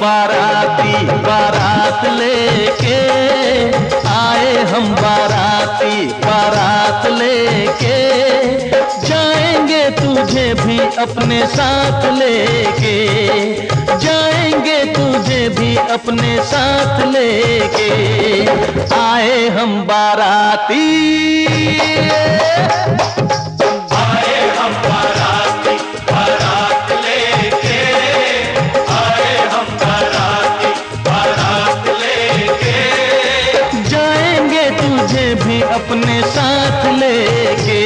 बाराती बारात लेके आए, हम बाराती बारात लेके जाएंगे तुझे भी अपने साथ लेके, जाएंगे तुझे भी अपने साथ लेके आए हम बाराती, आए हम बाराती बारात लेके, आए हम बाराती बारात लेके जाएंगे तुझे भी अपने साथ लेके,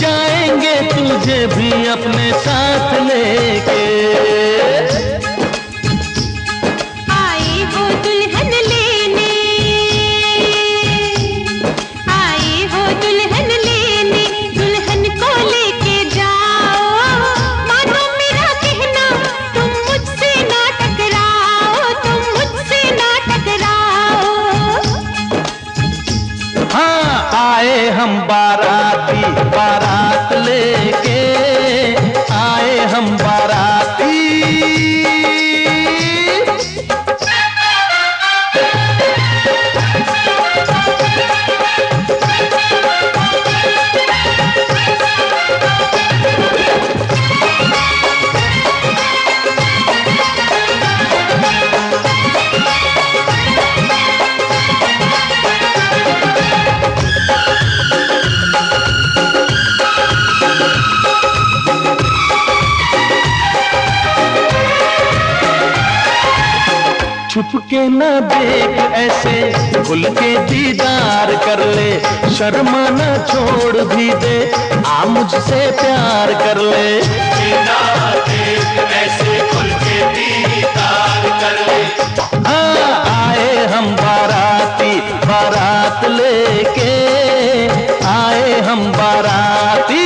जाएंगे तुझे भी अपने साथ लेके। आए हो दुल्हन लेने, आए हो दुल्हन लेने, दुल्हन को लेके जाओ, मानो मेरा कहना तुम मुझसे ना टकराओ, तुम मुझसे ना टकराओ। हाँ आए हम बाराती बारात लेके, आए हम बाराती। छुप के न देख ऐसे, खुल के दीदार कर ले, शर्मा न छोड़ भी दे, आ मुझसे प्यार कर ले। बिना देख ऐसे खुल के दीदार कर ले। हाँ आए हम बाराती बारात लेके, आए हम बाराती।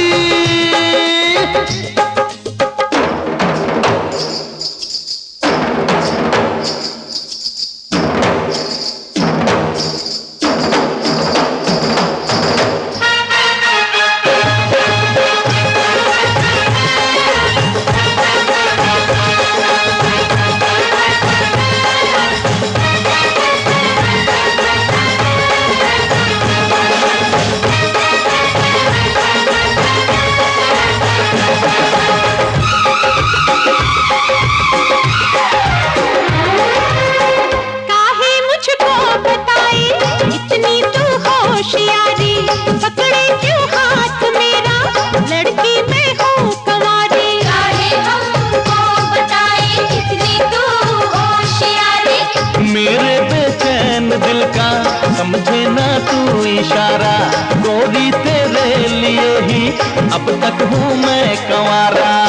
मेरे बेचैन दिल का समझे ना तू इशारा, गोरी तेरे लिए ही अब तक हूँ मैं कंवारा।